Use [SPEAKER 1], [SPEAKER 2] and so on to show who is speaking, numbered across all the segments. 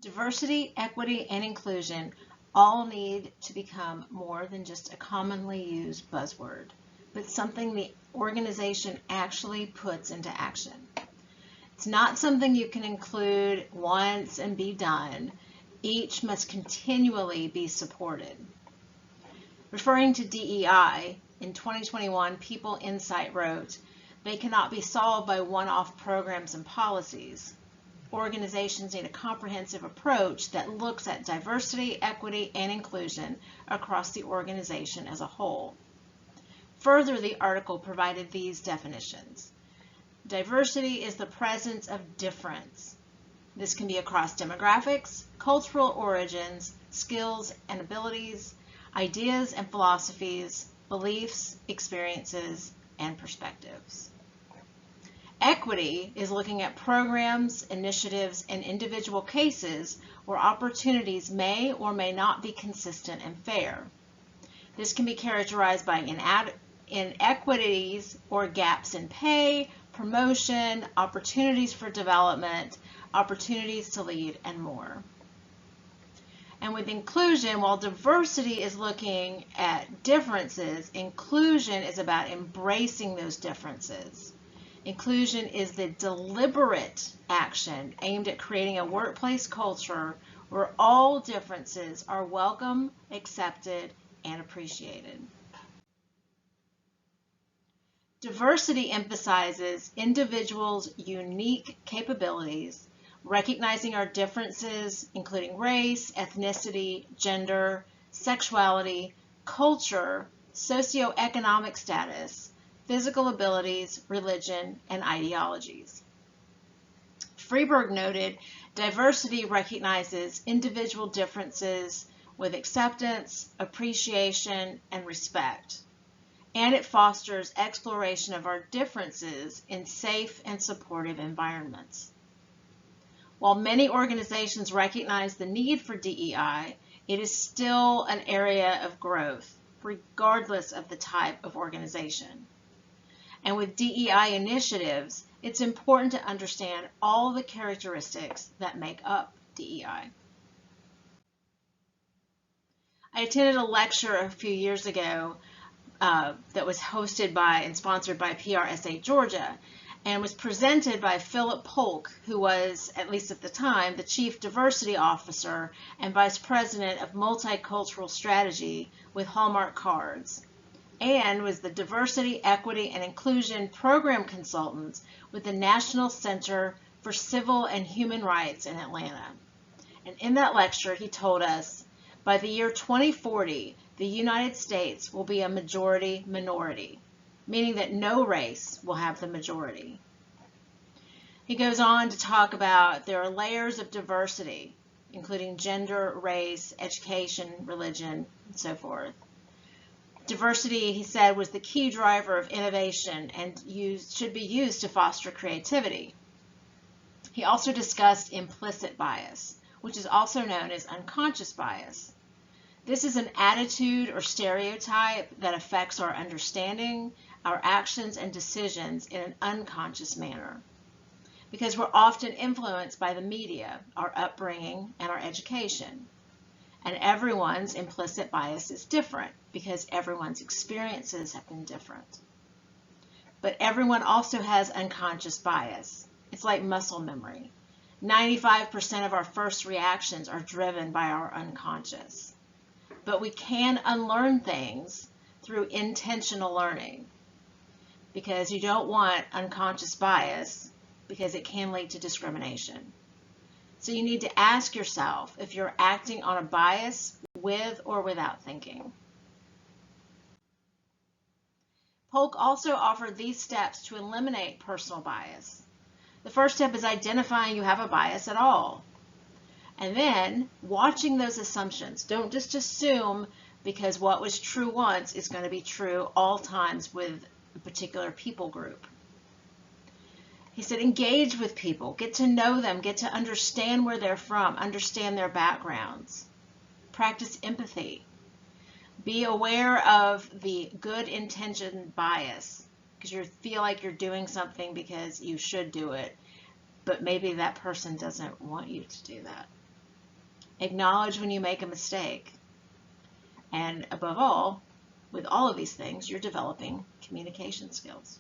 [SPEAKER 1] Diversity, equity, and inclusion all need to become more than just a commonly used buzzword, but something the organization actually puts into action. It's not something you can include once and be done. Each must continually be supported. Referring to DEI, in 2021, People Insight wrote, "They cannot be solved by one-off programs and policies. Organizations need a comprehensive approach that looks at diversity, equity, and inclusion across the organization as a whole." Further, the article provided these definitions. Diversity is the presence of difference. This can be across demographics, cultural origins, skills and abilities, ideas and philosophies, beliefs, experiences, and perspectives. Equity is looking at programs, initiatives, and individual cases where opportunities may or may not be consistent and fair. This can be characterized by inequities or gaps in pay, promotion, opportunities for development, opportunities to lead, and more. And with inclusion, while diversity is looking at differences, inclusion is about embracing those differences. Inclusion is the deliberate action aimed at creating a workplace culture where all differences are welcome, accepted, and appreciated. Diversity emphasizes individuals' unique capabilities, recognizing our differences, including race, ethnicity, gender, sexuality, culture, socioeconomic status, physical abilities, religion, and ideologies. Freeberg noted, diversity recognizes individual differences with acceptance, appreciation, and respect, and it fosters exploration of our differences in safe and supportive environments. While many organizations recognize the need for DEI, it is still an area of growth, regardless of the type of organization. And with DEI initiatives, it's important to understand all the characteristics that make up DEI. I attended a lecture a few years ago that was hosted by and sponsored by PRSA Georgia, and was presented by Philip Polk, who was, at least at the time, the Chief Diversity Officer and Vice President of Multicultural Strategy with Hallmark Cards, and was the Diversity, Equity, and Inclusion Program Consultant with the National Center for Civil and Human Rights in Atlanta. And in that lecture, he told us, by the year 2040, the United States will be a majority minority, meaning that no race will have the majority. He goes on to talk about there are layers of diversity, including gender, race, education, religion, and so forth. Diversity, he said, was the key driver of innovation and should be used to foster creativity. He also discussed implicit bias, which is also known as unconscious bias. This is an attitude or stereotype that affects our understanding, our actions and decisions in an unconscious manner, because we're often influenced by the media, our upbringing, and our education. And everyone's implicit bias is different because everyone's experiences have been different. But everyone also has unconscious bias. It's like muscle memory. 95% of our first reactions are driven by our unconscious. But we can unlearn things through intentional learning, because you don't want unconscious bias because it can lead to discrimination. So you need to ask yourself if you're acting on a bias with or without thinking. Polk also offered these steps to eliminate personal bias. The first step is identifying you have a bias at all. And then watching those assumptions. Don't just assume because what was true once is going to be true all times with a particular people group. He said, engage with people, get to know them, get to understand where they're from, understand their backgrounds. Practice empathy. Be aware of the good intention bias, because you feel like you're doing something because you should do it, but maybe that person doesn't want you to do that. Acknowledge when you make a mistake. And above all, with all of these things, you're developing communication skills.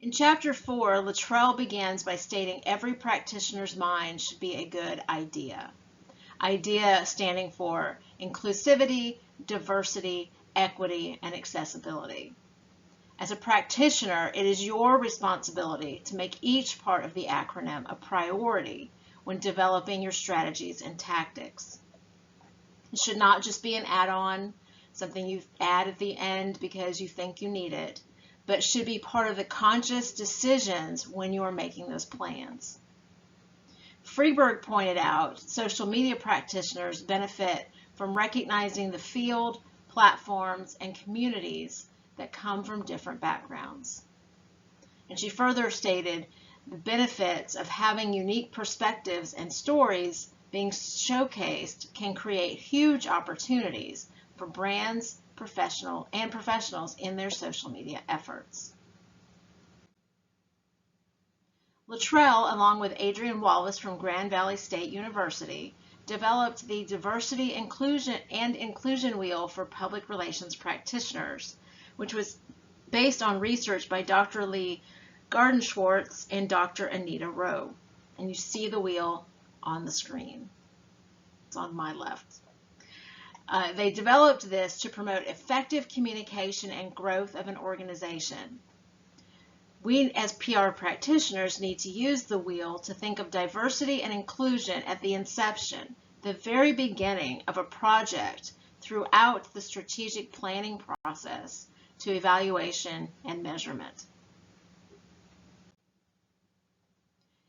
[SPEAKER 1] In Chapter 4, Luttrell begins by stating every practitioner's mind should be a good idea. IDEA standing for inclusivity, diversity, equity, and accessibility. As a practitioner, it is your responsibility to make each part of the acronym a priority when developing your strategies and tactics. It should not just be an add-on, something you add at the end because you think you need it, but should be part of the conscious decisions when you are making those plans. Freeberg pointed out social media practitioners benefit from recognizing the field, platforms, and communities that come from different backgrounds. And she further stated the benefits of having unique perspectives and stories being showcased can create huge opportunities for brands, professionals in their social media efforts. Luttrell, along with Adrian Wallace from Grand Valley State University, developed the Diversity, Inclusion, and Inclusion Wheel for Public Relations Practitioners, which was based on research by Dr. Lee Gardenschwartz and Dr. Anita Rowe. And you see the wheel on the screen. It's on my left. They developed this to promote effective communication and growth of an organization. We, as PR practitioners, need to use the wheel to think of diversity and inclusion at the inception, the very beginning of a project, throughout the strategic planning process to evaluation and measurement.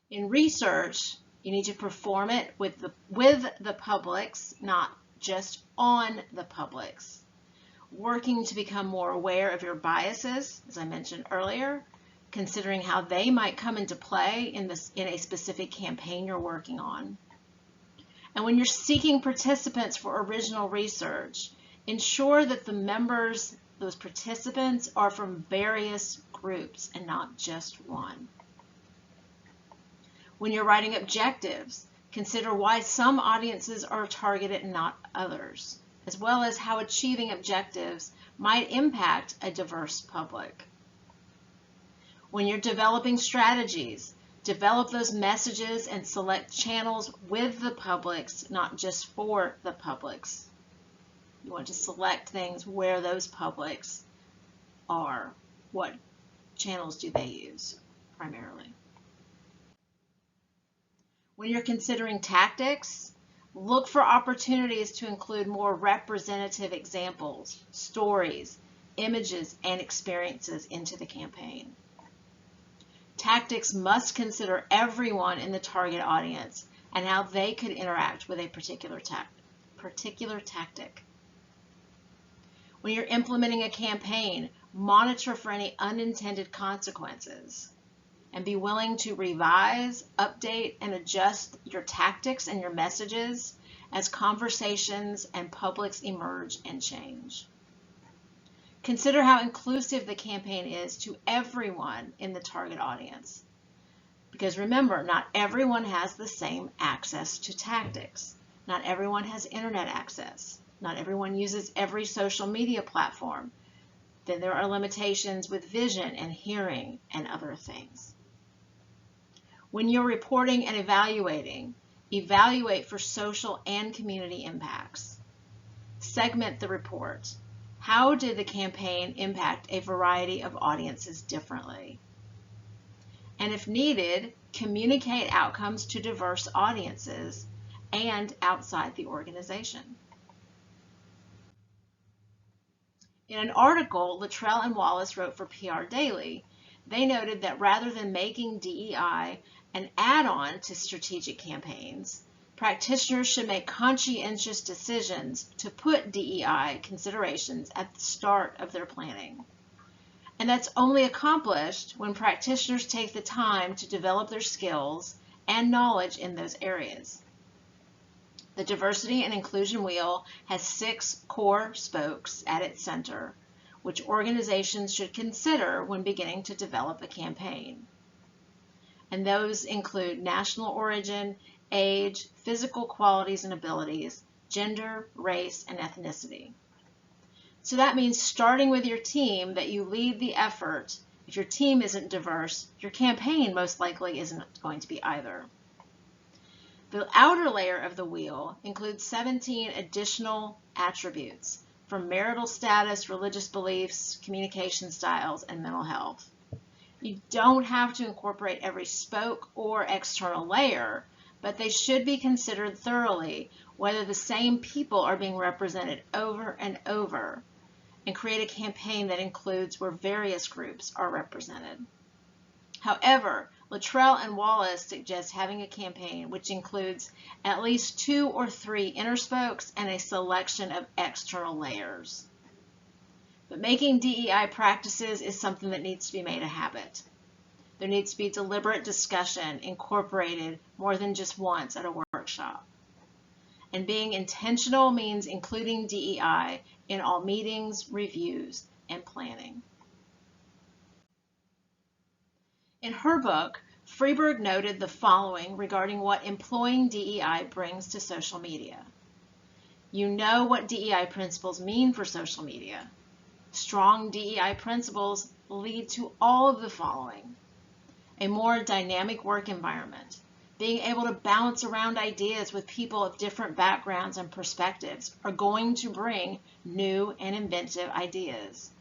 [SPEAKER 1] In research, you need to perform it with the publics, not just on the publics. Working to become more aware of your biases, as I mentioned earlier, considering how they might come into play in a specific campaign you're working on. And when you're seeking participants for original research, ensure that the members, those participants, are from various groups and not just one. When you're writing objectives, consider why some audiences are targeted and not others, as well as how achieving objectives might impact a diverse public. When you're developing strategies, develop those messages and select channels with the publics, not just for the publics. You want to select things where those publics are. What channels do they use primarily? When you're considering tactics, look for opportunities to include more representative examples, stories, images, and experiences into the campaign. Tactics must consider everyone in the target audience and how they could interact with a particular tactic. When you're implementing a campaign, monitor for any unintended consequences and be willing to revise, update, and adjust your tactics and your messages as conversations and publics emerge and change. Consider how inclusive the campaign is to everyone in the target audience. Because remember, not everyone has the same access to tactics. Not everyone has internet access. Not everyone uses every social media platform. Then there are limitations with vision and hearing and other things. When you're reporting and evaluating, evaluate for social and community impacts. Segment the report. How did the campaign impact a variety of audiences differently? And if needed, communicate outcomes to diverse audiences and outside the organization. In an article Luttrell and Wallace wrote for PR Daily, they noted that rather than making DEI an add-on to strategic campaigns, practitioners should make conscientious decisions to put DEI considerations at the start of their planning. And that's only accomplished when practitioners take the time to develop their skills and knowledge in those areas. The Diversity and Inclusion Wheel has 6 core spokes at its center, which organizations should consider when beginning to develop a campaign. And those include national origin, age, physical qualities and abilities, gender, race, and ethnicity. So that means starting with your team, that you lead the effort. If your team isn't diverse, your campaign most likely isn't going to be either. The outer layer of the wheel includes 17 additional attributes, from marital status, religious beliefs, communication styles, and mental health. You don't have to incorporate every spoke or external layer, but they should be considered thoroughly whether the same people are being represented over and over, and create a campaign that includes where various groups are represented. However, Luttrell and Wallace suggest having a campaign which includes at least 2 or 3 inner spokes and a selection of external layers. But making DEI practices is something that needs to be made a habit. There needs to be deliberate discussion incorporated more than just once at a workshop. And being intentional means including DEI in all meetings, reviews, and planning. In her book, Freeberg noted the following regarding what employing DEI brings to social media. You know what DEI principles mean for social media. Strong DEI principles lead to all of the following: a more dynamic work environment, being able to bounce around ideas with people of different backgrounds and perspectives are going to bring new and inventive ideas.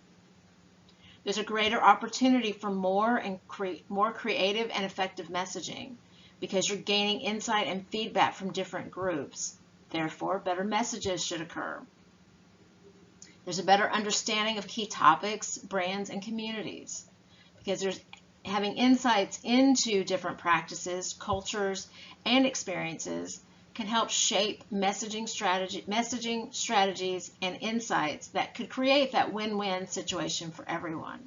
[SPEAKER 1] There's a greater opportunity for more creative and effective messaging because you're gaining insight and feedback from different groups. Therefore, better messages should occur. There's a better understanding of key topics, brands, and communities because there's having insights into different practices, cultures, and experiences can help shape messaging strategies and insights that could create that win-win situation for everyone.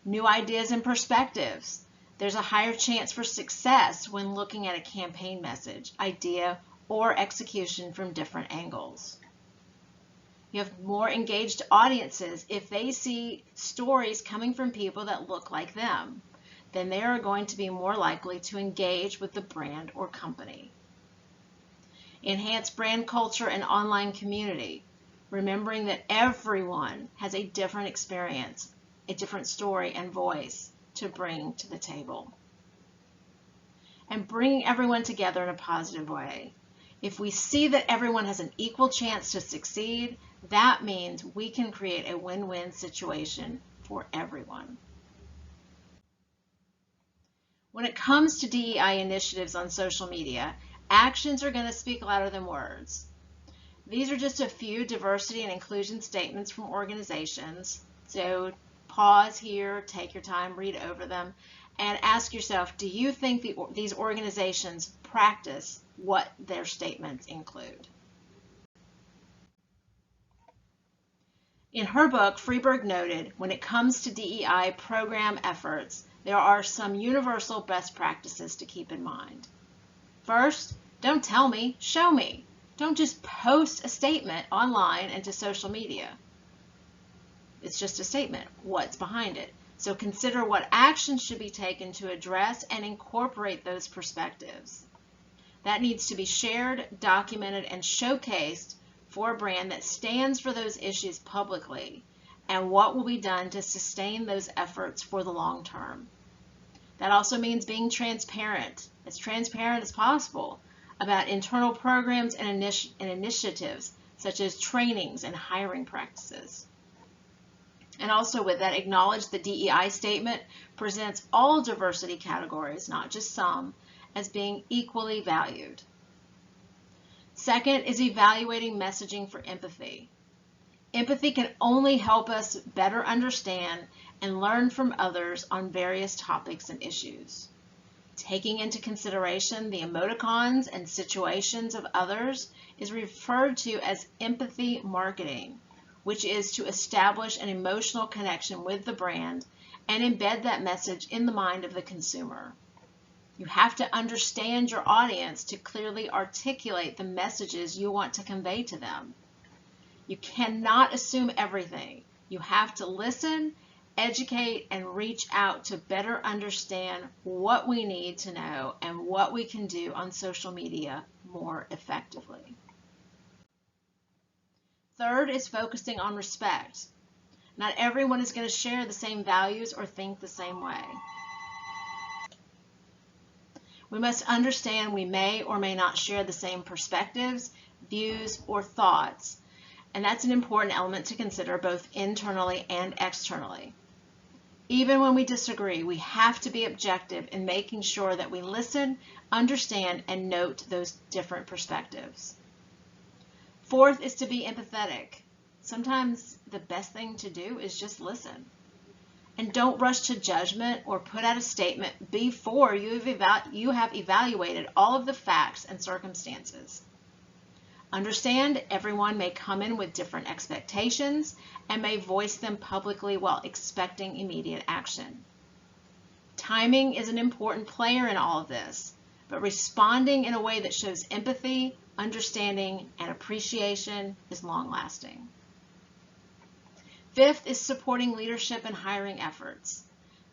[SPEAKER 1] New ideas and perspectives. There's a higher chance for success when looking at a campaign message, idea, or execution from different angles. You have more engaged audiences if they see stories coming from people that look like them. Then they are going to be more likely to engage with the brand or company. Enhance brand culture and online community, remembering that everyone has a different experience, a different story and voice to bring to the table. And bringing everyone together in a positive way. If we see that everyone has an equal chance to succeed, that means we can create a win-win situation for everyone. When it comes to DEI initiatives on social media, actions are going to speak louder than words. These are just a few diversity and inclusion statements from organizations. So pause here, take your time, read over them, and ask yourself, do you think these organizations practice what their statements include? In her book, Freeberg noted, when it comes to DEI program efforts, there are some universal best practices to keep in mind. First, don't tell me, show me. Don't just post a statement online and to social media. It's just a statement. What's behind it? So consider what actions should be taken to address and incorporate those perspectives. That needs to be shared, documented, and showcased for a brand that stands for those issues publicly, and what will be done to sustain those efforts for the long term. That also means being transparent as possible, about internal programs and initiatives such as trainings and hiring practices. And also with that, acknowledge the DEI statement presents all diversity categories, not just some, as being equally valued. Second is evaluating messaging for empathy. Empathy can only help us better understand and learn from others on various topics and issues. Taking into consideration the emoticons and situations of others is referred to as empathy marketing, which is to establish an emotional connection with the brand and embed that message in the mind of the consumer. You have to understand your audience to clearly articulate the messages you want to convey to them. You cannot assume everything. You have to listen educate, and reach out to better understand what we need to know and what we can do on social media more effectively. Third is focusing on respect. Not everyone is going to share the same values or think the same way. We must understand we may or may not share the same perspectives, views, or thoughts, and that's an important element to consider both internally and externally. Even when we disagree, we have to be objective in making sure that we listen, understand, and note those different perspectives. Fourth is to be empathetic. Sometimes the best thing to do is just listen. And don't rush to judgment or put out a statement before you have evaluated all of the facts and circumstances. Understand everyone may come in with different expectations and may voice them publicly while expecting immediate action. Timing is an important player in all of this, but responding in a way that shows empathy, understanding, and appreciation is long-lasting. Fifth is supporting leadership and hiring efforts.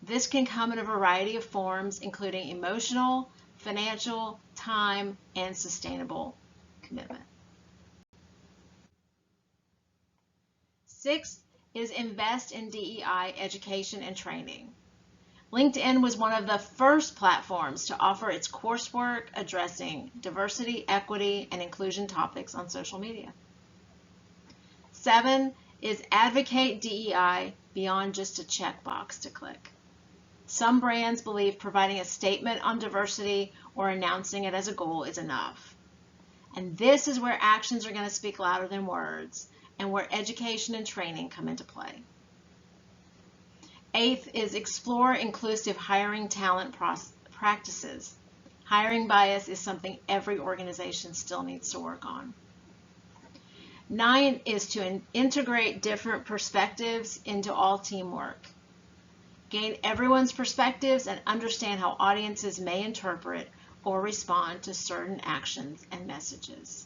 [SPEAKER 1] This can come in a variety of forms, including emotional, financial, time, and sustainable commitment. Sixth is invest in DEI education and training. LinkedIn was one of the first platforms to offer its coursework addressing diversity, equity, and inclusion topics on social media. 7 is advocate DEI beyond just a checkbox to click. Some brands believe providing a statement on diversity or announcing it as a goal is enough. And this is where actions are going to speak louder than words, and where education and training come into play. 8th is explore inclusive hiring talent practices. Hiring bias is something every organization still needs to work on. 9 is to integrate different perspectives into all teamwork. Gain everyone's perspectives and understand how audiences may interpret or respond to certain actions and messages.